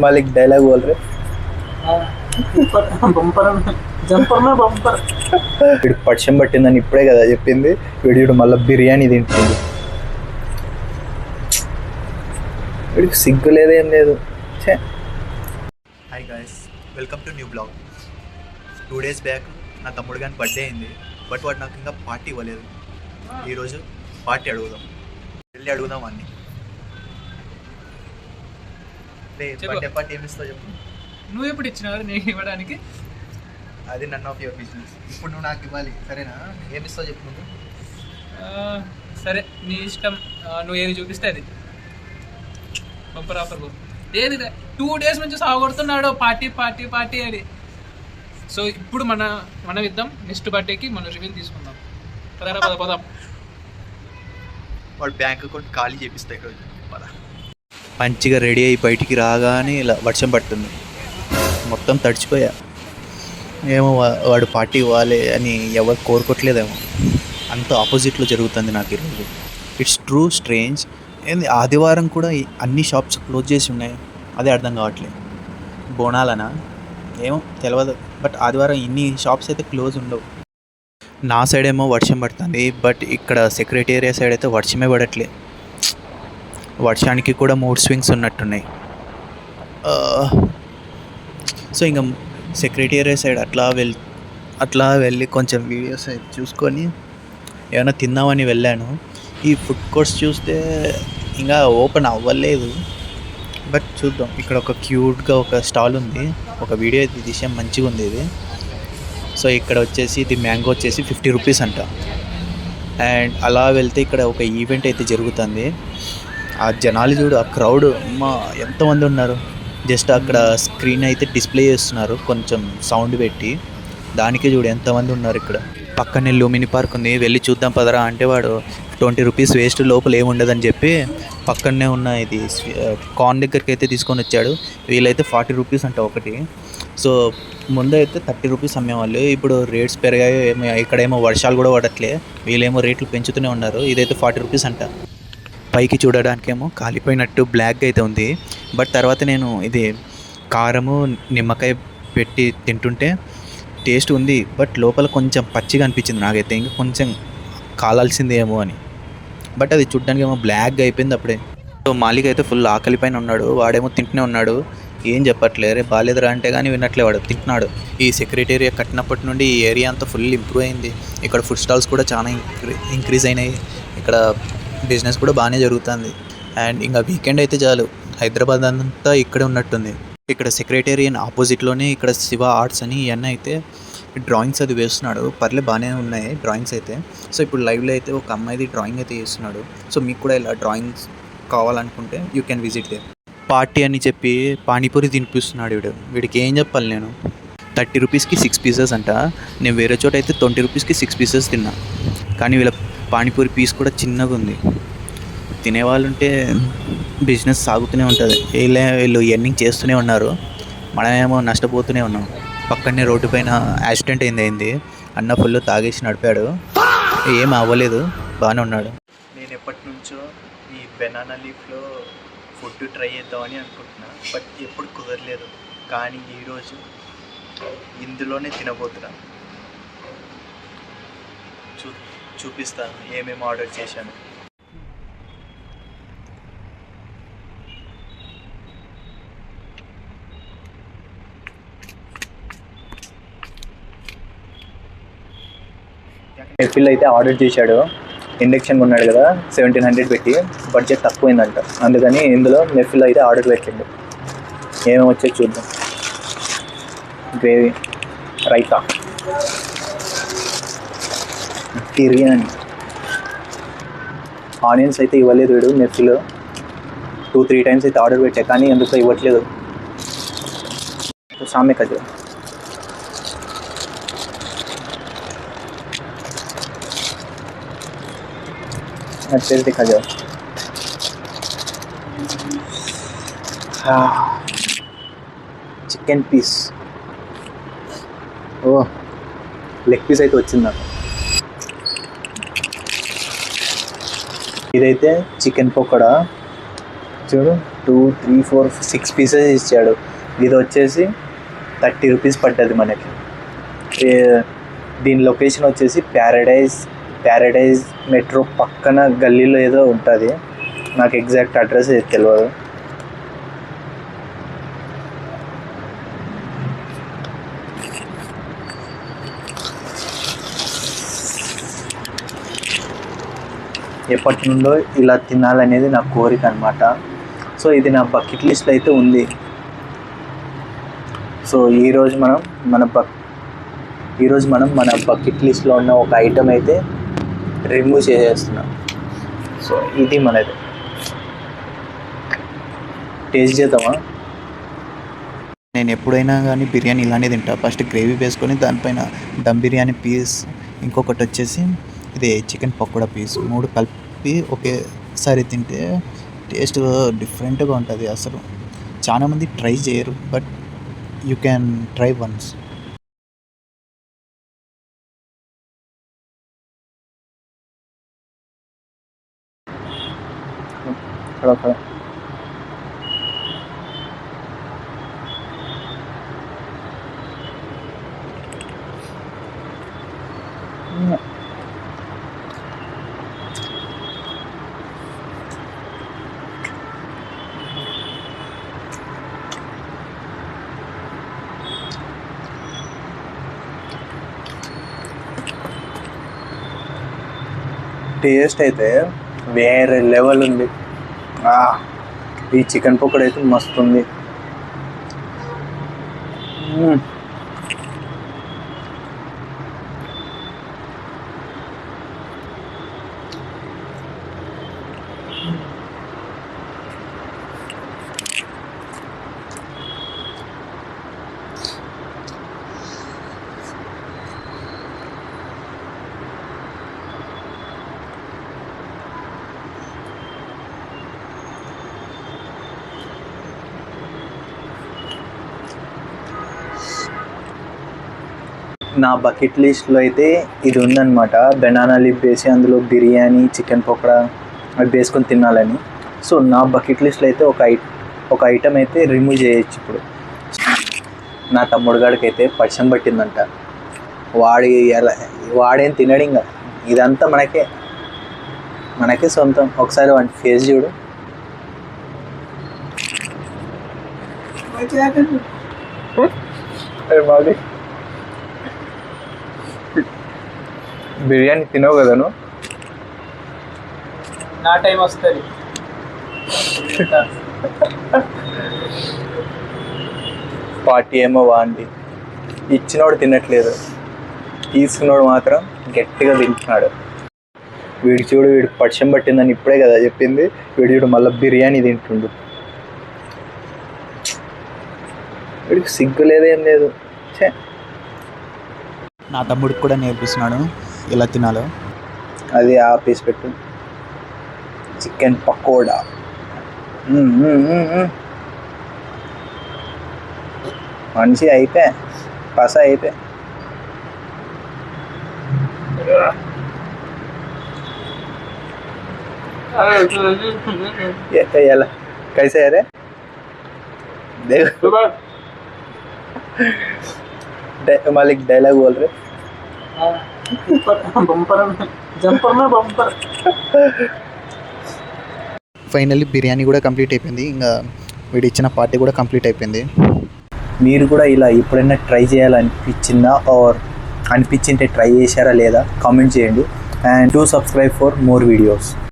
मालिक डायलॉग बोल रहे వీడు పక్షం పట్టిందని ఇప్పుడే కదా చెప్పింది. వీడు మళ్ళీ బిర్యానీ తింటుంది. వీడికి సిగ్గు లేదేం లేదు. Hi guys, welcome to new blog. 2 days back నా తమ్ముడు కానీ బర్త్డే అయింది. బట్ వాడు నాకు ఇంకా పార్టీ ఇవ్వలేదు. ఈరోజు పార్టీ అడుగుదాం, వెళ్ళి అడుగుదాం అన్నీ. బర్త్డే పార్టీ ఏమి ఇస్తావు చెప్పు. నువ్వు ఎప్పుడు ఇచ్చినావు నీకు ఇవ్వడానికి? అది నన్ ఆఫ్ యువర్ బిజినెస్. ఇప్పుడు నువ్వు నాకు ఇవ్వాలి, సరేనా? ఏమి ఇస్తావు చెప్పు నువ్వు. సరే నీ ఇష్టం, నువ్వు ఏది చూపిస్తే అది. బంపర్ ఆఫర్ ఏది 2 days నుంచి సాగొడుతున్నాడు పార్టీ పార్టీ పార్టీ అని. సో ఇప్పుడు మనం ఇద్దాం. నెక్స్ట్ బర్త్డేకి మనం రివీల్ తీసుకుందాం. పదాం. వాడు బ్యాంక్ అకౌంట్ ఖాళీ చేపిస్తాయి ఈరోజు. మంచిగా రెడీ అయ్యి బయటికి రాగానే ఇలా వర్షం పడుతుంది. మొత్తం తడిచిపోయా. ఏమో వాడు పార్టీ ఇవ్వాలి అని ఎవరు కోరుకోవట్లేదేమో. అంత ఆపోజిట్లో జరుగుతుంది నాకు ఈరోజు. It's true strange. ఏంది ఆదివారం కూడా అన్ని షాప్స్ క్లోజ్ చేసి ఉన్నాయి. అదే అర్థం కావట్లేదు. బోనాలనా ఏమో తెలియదు. బట్ ఆదివారం ఇన్ని షాప్స్ అయితే క్లోజ్ ఉండవు. నా సైడ్ ఏమో వర్షం పడుతుంది. బట్ ఇక్కడ సెక్రటేరియట్ సైడ్ అయితే వర్షమే పడట్లేదు. వర్షానికి కూడా మూడ్ స్వింగ్స్ ఉన్నట్టున్నాయి. సో ఇంకా సెక్రటేరియట్ సైడ్ అట్లా వెళ్ళి కొంచెం వీడియోస్ అయితే చూసుకొని ఏమైనా తిందామని వెళ్ళాను. ఈ ఫుడ్ కోర్ట్స్ చూస్తే ఇంకా ఓపెన్ అవ్వలేదు. బట్ చూద్దాం. ఇక్కడ ఒక క్యూట్గా ఒక స్టాల్ ఉంది. ఒక వీడియో అయితే తీసాం, మంచిగా ఉంది ఇది. సో ఇక్కడ వచ్చేసి ఇది మ్యాంగో వచ్చేసి 50 రూపీస్ అంట. అండ్ అలా వెళ్తే ఇక్కడ ఒక ఈవెంట్ అయితే జరుగుతుంది. ఆ జనాలు చూడు, ఆ క్రౌడ్ అమ్మా ఎంతమంది ఉన్నారు. జస్ట్ అక్కడ స్క్రీన్ అయితే డిస్ప్లే చేస్తున్నారు, కొంచెం సౌండ్ పెట్టి. దానికే చూడు ఎంతమంది ఉన్నారు. ఇక్కడ పక్కనే లూమిని పార్క్ ఉంది, వెళ్ళి చూద్దాం పదరా అంటే వాడు 20 రూపీస్ వేస్ట్, లోపల ఏముండదని చెప్పి పక్కనే ఉన్న ఇది కార్న్ దగ్గరికి అయితే తీసుకొని వచ్చాడు. వీళ్ళైతే 40 రూపీస్ అంట ఒకటి. సో ముందు అయితే 30 రూపీస్ అమ్మేవాళ్ళు. ఇప్పుడు రేట్స్ పెరిగాయో ఏమో. ఇక్కడేమో వర్షాలు కూడా పడట్లే, వీళ్ళేమో రేట్లు పెంచుతూనే ఉన్నారు. ఇదైతే 40 రూపీస్ అంట. పైకి చూడడానికేమో కాలిపోయినట్టు బ్లాక్గా అయితే ఉంది. బట్ తర్వాత నేను ఇది కారము నిమ్మకాయ పెట్టి తింటుంటే టేస్ట్ ఉంది. బట్ లోపల కొంచెం పచ్చిగా అనిపించింది నాకైతే, ఇంకా కొంచెం కాలాల్సింది ఏమో అని. బట్ అది చూడ్డానికి ఏమో బ్లాక్గా అయిపోయింది అప్పుడే. సో మాలిక్ అయితే ఫుల్ ఆకలి పైన ఉన్నాడు. వాడేమో తింటూనే ఉన్నాడు, ఏం చెప్పట్లే. రే బాగాలేదురా అంటే కానీ వినట్లే, వాడు తింటున్నాడు. ఈ సెక్రటేరియట్ కట్టినప్పటి నుండి ఈ ఏరియా అంతా ఫుల్ ఇంప్రూవ్ అయింది. ఇక్కడ ఫుడ్ స్టాల్స్ కూడా చాలా ఇంక్రీజ్ అయినాయి. ఇక్కడ బిజినెస్ కూడా బాగానే జరుగుతుంది. అండ్ ఇంకా వీకెండ్ అయితే చాలు, హైదరాబాద్ అంతా ఇక్కడే ఉన్నట్టుంది. ఇక్కడ సెక్రటేరియట్ ఆపోజిట్లోనే ఇక్కడ శివ ఆర్ట్స్ అని ఇవన్నీ అయితే డ్రాయింగ్స్ అది వేస్తున్నాడు. బాగానే ఉన్నాయి డ్రాయింగ్స్ అయితే. సో ఇప్పుడు లైవ్లో అయితే ఒక అమ్మాయిది డ్రాయింగ్ అయితే చేస్తున్నాడు. సో మీకు కూడా ఇలా డ్రాయింగ్స్ కావాలనుకుంటే you can visit they. Party అని చెప్పి పానీపూరి తినిపిస్తున్నాడు వీడికి ఏం చెప్పాలి నేను. 30 రూపీస్కి 6 పీసెస్ అంట. నేను వేరే చోట అయితే 20 రూపీస్కి 6 పీసెస్ తిన్నా. కానీ వీళ్ళ పానీపూరి పీస్ కూడా చిన్నగా ఉంది. తినేవాళ్ళు ఉంటే బిజినెస్ సాగుతూనే ఉంటుంది. వీళ్ళు ఎర్నింగ్ చేస్తూనే ఉన్నారు, మనమేమో నష్టపోతూనే ఉన్నాం. పక్కనే రోడ్డు పైన యాక్సిడెంట్ అయింది. అన్న ఫుల్ తాగేసి నడిపాడు, ఏం అవ్వలేదు, బాగానే ఉన్నాడు. నేను ఎప్పటి నుంచో ఈ బనానా లీఫ్లో ఫుడ్ ట్రై చేద్దామని అనుకుంటున్నా. బట్ ఎప్పుడు కుదరలేదు. కానీ ఈరోజు ఇందులోనే తినబోతున్నా. చూపిస్తాను ఏమేమి ఆర్డర్ చేశాను. ఎఫిల్ అయితే ఆర్డర్ చేశాడు. ఇండక్షన్ కొన్నాడు కదా 1700 పెట్టి, బడ్జెట్ తక్కువైందంట. అందుకని ఇందులో నెఫిల్ అయితే ఆర్డర్ పెట్టిండు. ఏమేమి వచ్చేది చూద్దాం. గ్రేవీ, రైతా, బిర్యానీ. ఆనియన్స్ అయితే ఇవ్వలేదు వీడు. నెఫిల్ 2-3 టైమ్స్ అయితే ఆర్డర్ పెట్టా, కానీ ఎందుకో ఇవ్వట్లేదు. సామే కదా अच्छे से दिखा जाओ. Chicken piece. లెగ్ పీస్ అయితే వచ్చింది నాకు. ఇదైతే చికెన్ పకోడా, చూడు 2 3 4 6 పీసెస్ ఇచ్చాడు. ఇది వచ్చేసి 30 రూపీస్ పడ్డది మనకి. దీని లొకేషన్ వచ్చేసి ప్యారడైజ్ మెట్రో పక్కన గల్లీలో ఏదో ఉంటుంది, నాకు ఎగ్జాక్ట్ అడ్రస్ తెలియదు. ఎప్పటి నుండో ఇలా తినాలనేది నా కోరిక అనమాట. సో ఇది నా బకెట్ లిస్ట్లో అయితే ఉంది. సో ఈరోజు మనం మన బకెట్ లిస్ట్లో ఉన్న ఒక ఐటెం అయితే రిమూవ్ చేసేస్తున్నాం. సో ఇది మనది. టేస్ట్ చేద్దామా? నేను ఎప్పుడైనా కానీ బిర్యానీ ఇలానే తింటా. ఫస్ట్ గ్రేవీ వేసుకొని దానిపైన దమ్ బిర్యానీ పీస్, ఇంకొకటి వచ్చేసి ఇది చికెన్ పకోడా పీస్, 3 కలిపి ఒకేసారి తింటే టేస్ట్ డిఫరెంట్గా ఉంటుంది. అసలు చాలామంది ట్రై చేయరు, but you can try once. Taste అయితే వేరే లెవెల్ ఉంది. ఈ చికెన్ పకోడా అయితే మస్తు ఉంది. నా బకెట్ లిస్ట్లో అయితే ఇది ఉందన్నమాట. బనానా లీఫ్ వేసి అందులో బిర్యానీ, చికెన్ పకోడా అవి వేసుకొని తినాలని. సో నా బకెట్ లిస్ట్లో అయితే ఒక ఐటెం అయితే రిమూవ్ చేయొచ్చు ఇప్పుడు. నా తమ్ముడు గాడికి అయితే పర్షం పట్టిందంట. వాడేం తినడు ఇంకా. ఇదంతా మనకే సొంతం. ఒకసారి వాడి ఫేస్ చూడు. బాగా బిర్యానీ తినవు కదా నువ్వు? నా టైం వస్తుంది. పార్టీ ఏమో వాండి, ఇచ్చినోడు తినట్లేదు, తీసుకున్నోడు మాత్రం గట్టిగా తింటున్నాడు. వీడు పక్షం పట్టిందని ఇప్పుడే కదా చెప్పింది. వీడు మళ్ళీ బిర్యానీ తింటుండు. వీడికి సిగ్గు లేదేం లేదు. నా తమ్ముడికి కూడా నేర్పిస్తున్నాడు ఎలా తినాలో. అది ఆ పీస్ పెట్టు. చికెన్ పకోడా. మంచి అయిపోయా, పస అయిపోయా. ఎలా कैसे है रे? देखो मालिक डायलॉग बोल रहे. ఫైనల్లీ బిర్యానీ కూడా కంప్లీట్ అయిపోయింది. ఇంకా వీడు ఇచ్చిన పార్టీ కూడా కంప్లీట్ అయిపోయింది. మీరు కూడా ఇలా ఎప్పుడైనా ట్రై చేయాలనిపించిందా ఆర్ అనిపించింటే ట్రై చేశారా లేదా కామెంట్ చేయండి. And do subscribe for more videos.